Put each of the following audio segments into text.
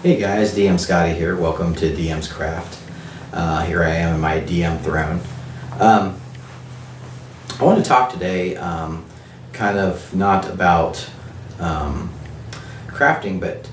Hey guys, DM Scotty here. Welcome to DM's Craft. Here I am in my DM throne. I want to talk today kind of not about crafting, but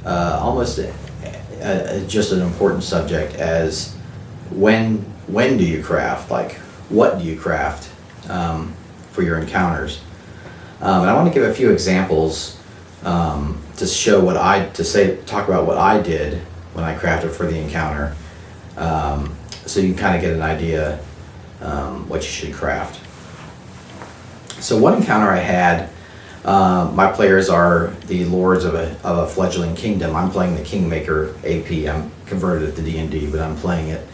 almost just an important subject as when do you craft? Like, what do you craft for your encounters? And I want to give a few examples to show talk about what I did when I crafted for the encounter, so you can kind of get an idea what you should craft. So one encounter I had, my players are the lords of a fledgling kingdom. I'm playing the Kingmaker AP. I'm converted to D&D, but I'm playing it,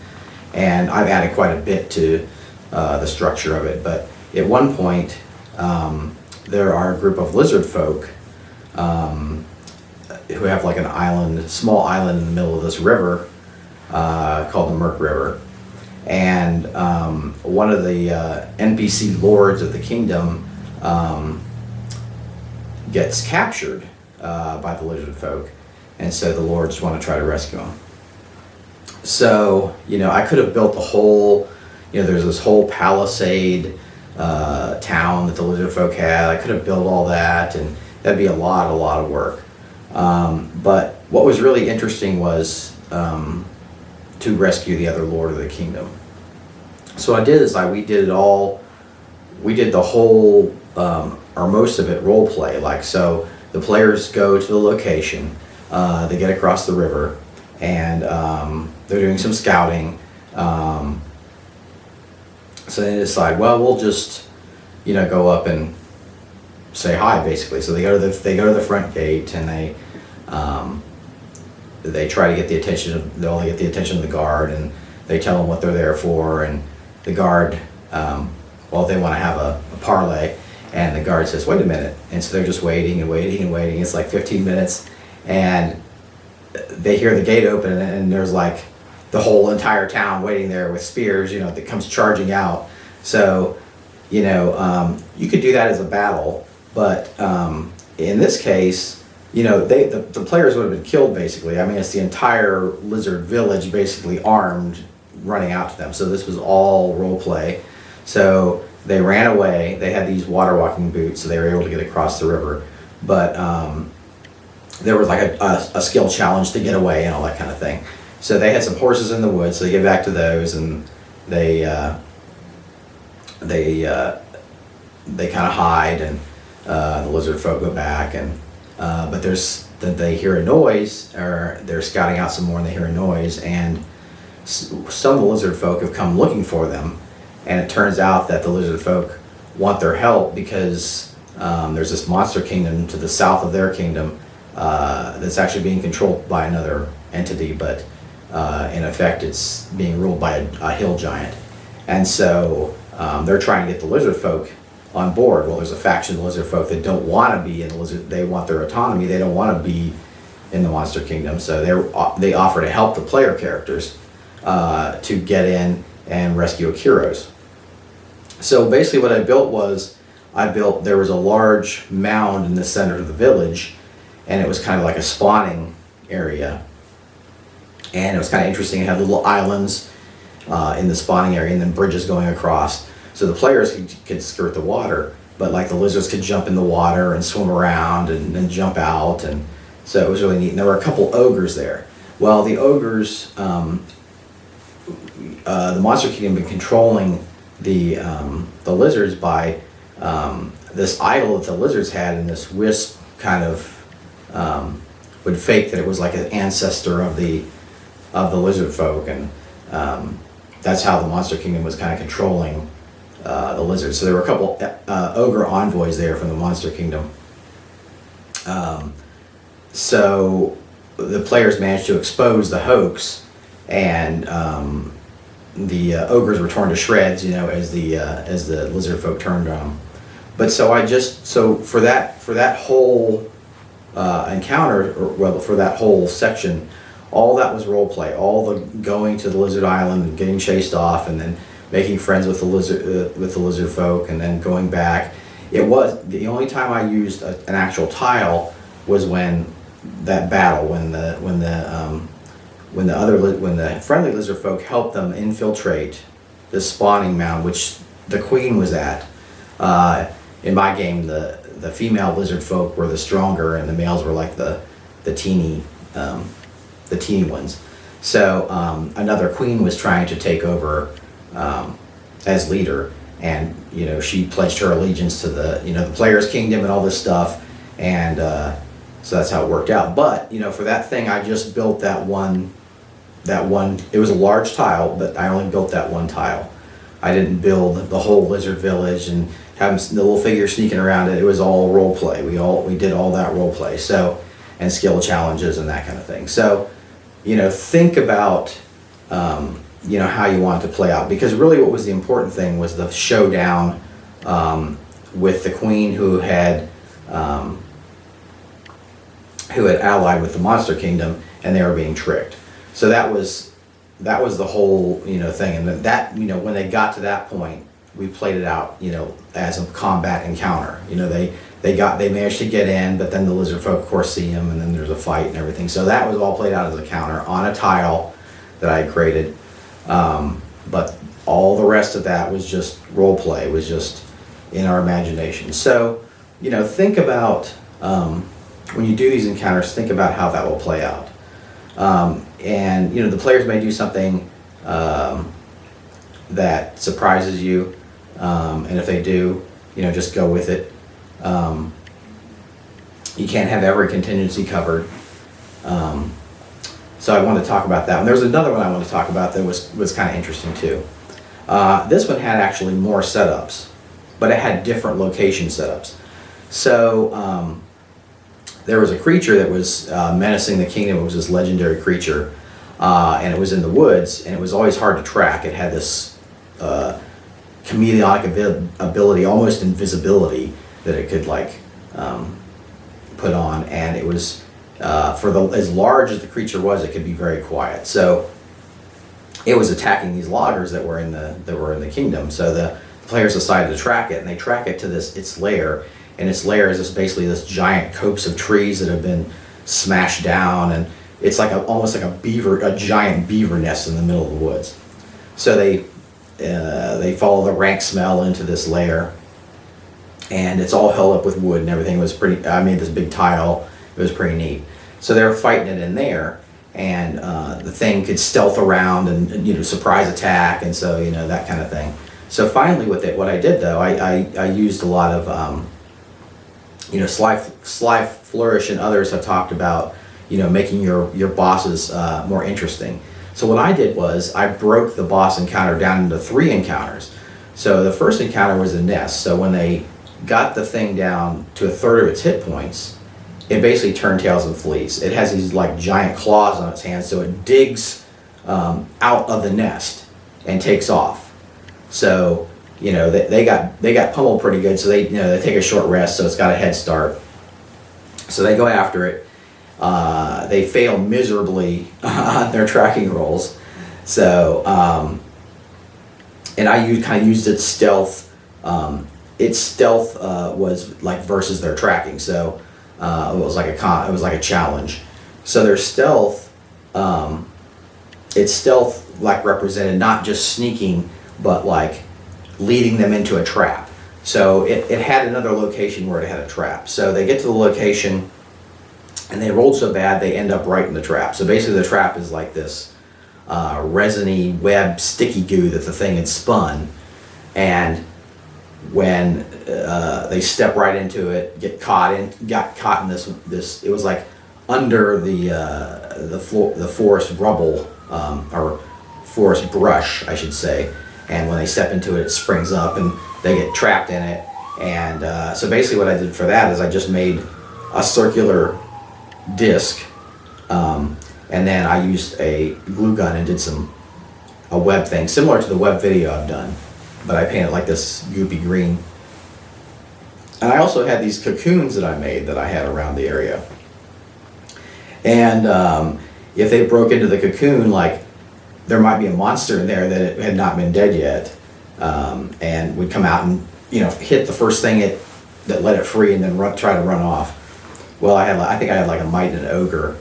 and I've added quite a bit to the structure of it. But at one point, there are a group of lizard folk who have like small island in the middle of this river called the Murk River. And one of the NPC lords of the kingdom gets captured by the lizard folk, and so the lords want to try to rescue him. So, I could have built the whole, there's this whole palisade town that the lizard folk had. I could have built all that, and that'd be a lot of work. But what was really interesting was to rescue the other lord of the kingdom. So what I did is we did the whole, or most of it, role play. So the players go to the location, they get across the river, and they're doing some scouting. So they decide, well, we'll just, go up and say hi, basically. So they go to the front gate, and they try to get the attention of the guard, and they tell them what they're there for, and the guard, they want to have a parlay, and the guard says, wait a minute. And so they're just waiting. It's like 15 minutes, and they hear the gate open, and there's like the whole entire town waiting there with spears, that comes charging out. So, you could do that as a battle, but in this case, the players would have been killed, basically. I mean, it's the entire lizard village basically armed, running out to them. So this was all role play. So they ran away. They had these water walking boots, so they were able to get across the river. But there was like a skill challenge to get away and all that kind of thing. So they had some horses in the woods, so they get back to those, and they kind of hide, and the lizard folk go back, and but they hear a noise, or they're scouting out some more, and they hear a noise, and some of the lizard folk have come looking for them, and it turns out that the lizard folk want their help because there's this monster kingdom to the south of their kingdom that's actually being controlled by another entity, but in effect it's being ruled by a hill giant. And so they're trying to get the lizard folk on board. Well, there's a faction of the lizard folk that don't want to be in the lizard. They want their autonomy. They don't want to be in the monster kingdom. So they offer to help the player characters to get in and rescue Akiros. So basically what I built was, there was a large mound in the center of the village, and it was kind of like a spawning area. And it was kind of interesting. It had little islands in the spawning area, and then bridges going across. So the players could skirt the water, but like the lizards could jump in the water and swim around and jump out. And so it was really neat. And there were a couple ogres there. Well, the ogres, the Monster Kingdom had been controlling the lizards by this idol that the lizards had, and this wisp kind of would fake that it was like an ancestor of the lizard folk, and that's how the Monster Kingdom was kind of controlling the lizards. So there were a couple ogre envoys there from the Monster Kingdom. So the players managed to expose the hoax, and the ogres were torn to shreds, as the lizard folk turned on them. But so for that whole encounter, for that whole section, all that was role play. All the going to the lizard island and getting chased off, and then making friends with the lizard folk, and then going back. It was the only time I used an actual tile was when that battle when the friendly lizard folk helped them infiltrate this spawning mound, which the queen was at. In my game, the female lizard folk were the stronger, and the males were like the teeny ones. So another queen was trying to take over as leader, and she pledged her allegiance to the player's kingdom and all this stuff, and so that's how it worked out. But for that thing, I just built that one. It was a large tile, but I only built that one tile. I didn't build the whole lizard village and have the little figure sneaking around it. It was all role play. We did all that role play. So, and skill challenges and that kind of thing. So, think about how you want it to play out, because really what was the important thing was the showdown with the queen who had allied with the monster kingdom, and they were being tricked. So that was the whole thing, and that when they got to that point, we played it out as a combat encounter. They managed to get in, but then the lizard folk of course see them, and then there's a fight and everything. So that was all played out as a counter on a tile that I had created, but all the rest of that was just role play. It was just in our imagination. So think about when you do these encounters, think about how that will play out. And the players may do something that surprises you, and if they do, just go with it. You can't have every contingency covered. So I wanted to talk about that. And there's another one I want to talk about that was kind of interesting too. This one had actually more setups, but it had different location setups. So there was a creature that was menacing the kingdom. It was this legendary creature, and it was in the woods, and it was always hard to track. It had this chameleonic ability, almost invisibility, that it could put on, and it was as large as the creature was, it could be very quiet. So it was attacking these loggers that were in the kingdom. So the players decided to track it, and they track it to its lair. And its lair is basically this giant copse of trees that have been smashed down, and it's almost like a giant beaver nest in the middle of the woods. So they follow the rank smell into this lair, and it's all held up with wood and everything. It was pretty. I made this big tile. It was pretty neat. So they were fighting it in there, and the thing could stealth around and surprise attack, and so that kind of thing. So finally, what I did though, I used a lot of Sly Flourish and others have talked about, making your bosses more interesting. So what I did was I broke the boss encounter down into 3 encounters. So the first encounter was a nest. So when they got the thing down to a third of its hit points, it basically turned tails and flees. It has these giant claws on its hands, so it digs out of the nest and takes off. So they got pummeled pretty good, so they take a short rest, so it's got a head start. So they go after it. They fail miserably on their tracking rolls. So and I kind of used its stealth. Its stealth was versus their tracking. So it was like a challenge. So their stealth, its stealth represented not just sneaking, but leading them into a trap. So it had another location where it had a trap. So they get to the location, and they rolled so bad they end up right in the trap. So basically the trap is like this resiny web sticky goo that the thing had spun, and when they step right into it, got caught in this. It was under the forest rubble, or forest brush, I should say. And when they step into it, it springs up, and they get trapped in it. And so basically what I did for that is I just made a circular disc, and then I used a glue gun and did a web thing, similar to the web video I've done, but I painted this goopy green. And I also had these cocoons that I made that I had around the area. And if they broke into the cocoon, there might be a monster in there that had not been dead yet, and would come out and hit the first thing that let it free, and then try to run off. well, I think I had like a mite and an ogre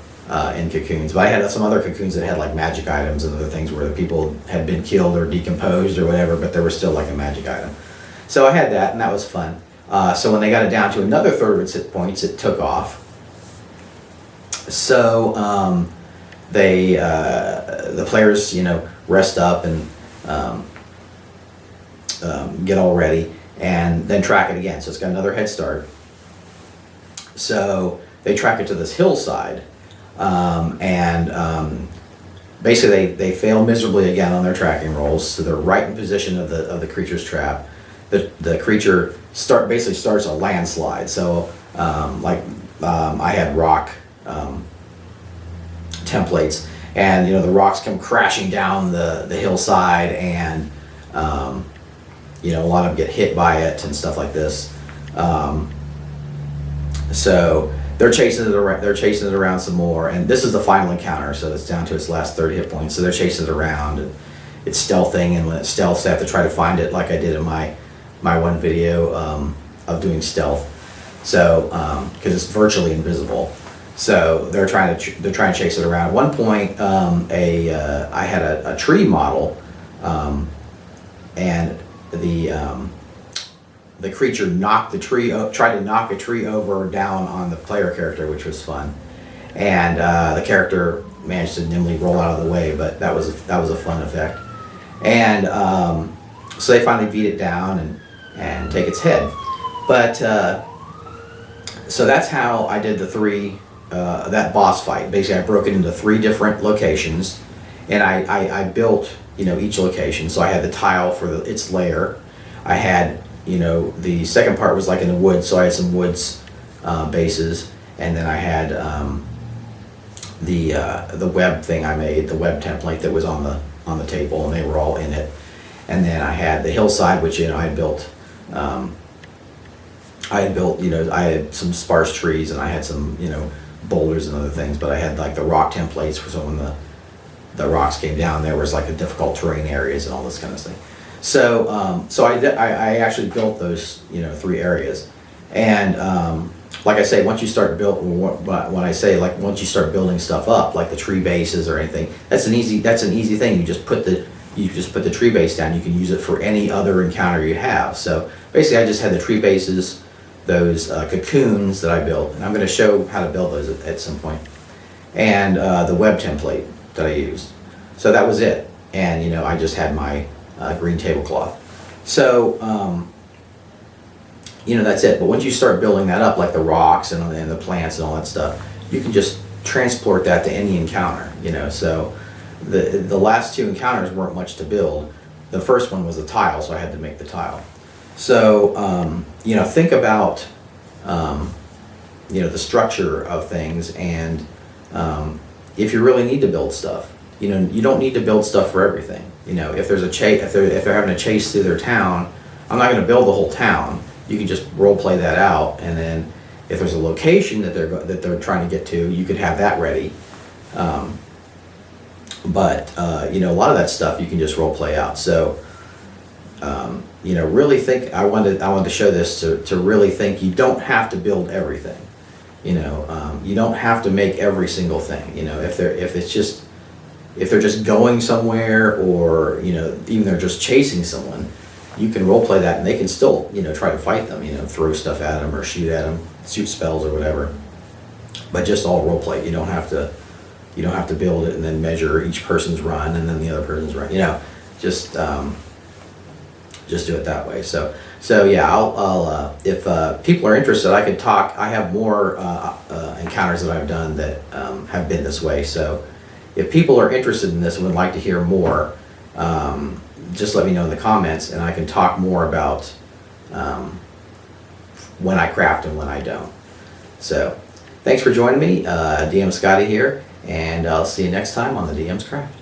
in cocoons, but I had some other cocoons that had like magic items and other things where the people had been killed or decomposed or whatever, but there was still like a magic item. So I had that, and that was fun. So when they got it down to another third of its hit points, it took off. So the players, rest up and get all ready, and then track it again. So it's got another head start. So they track it to this hillside, and basically they fail miserably again on their tracking rolls. So they're right in position of the creature's trap. The creature basically starts a landslide. So I had rock templates, and the rocks come crashing down the hillside, and a lot of them get hit by it and stuff like this. So they're chasing it around. They're chasing it around some more, and this is the final encounter. So it's down to its last 30 hit points. So they're chasing it around, and it's stealthing. And when it stealths, they have to try to find it, like I did in my one video of doing stealth. So because it's virtually invisible. So they're trying to chase it around. At one point, I had a tree model, and the creature tried to knock a tree over or down on the player character, which was fun. And the character managed to nimbly roll out of the way, but that was a fun effect. And so they finally beat it down and take its head. But so that's how I did the three. That boss fight. Basically, I broke it into 3 different locations, and I built each location. So I had the tile for its lair. I had the second part was like in the woods, so I had some woods bases, and then I had the web thing I made, the web template that was on the table, and they were all in it. And then I had the hillside, which I had built. I had some sparse trees, and I had some boulders and other things, but I had like the rock templates for so when the rocks came down, there was like the difficult terrain areas and all this kind of thing. So I actually built those 3 areas, and like I say, once you start when I say like once you start building stuff up, like the tree bases or anything, that's an easy thing. You just put the tree base down. You can use it for any other encounter you have. So basically, I just had the tree bases, those cocoons that I built, and I'm going to show how to build those at some point, and the web template that I used. So that was it, and I just had my green tablecloth. So that's it. But once you start building that up, like the rocks and the plants and all that stuff, you can just transport that to any encounter. So the last 2 encounters weren't much to build. The first one was a tile, so I had to make the tile. So think about the structure of things, and if you really need to build stuff, you don't need to build stuff for everything. If there's if they're having a chase through their town, I'm not going to build the whole town. You can just role play that out, and then if there's a location that they're trying to get to, you could have that ready. But a lot of that stuff you can just role play out. So really think. I wanted to show this to really think. You don't have to build everything. You don't have to make every single thing. If they're just going somewhere, or even they're just chasing someone, you can role play that, and they can still try to fight them. Throw stuff at them or shoot at them, shoot spells or whatever. But just all role play. You don't have to build it and then measure each person's run and then the other person's run. Just do it that way. So yeah, I'll if people are interested, I could talk. I have more encounters that I've done that have been this way. So if people are interested in this and would like to hear more, just let me know in the comments, and I can talk more about when I craft and when I don't. So thanks for joining me. DM Scotty here, and I'll see you next time on the DM's Craft.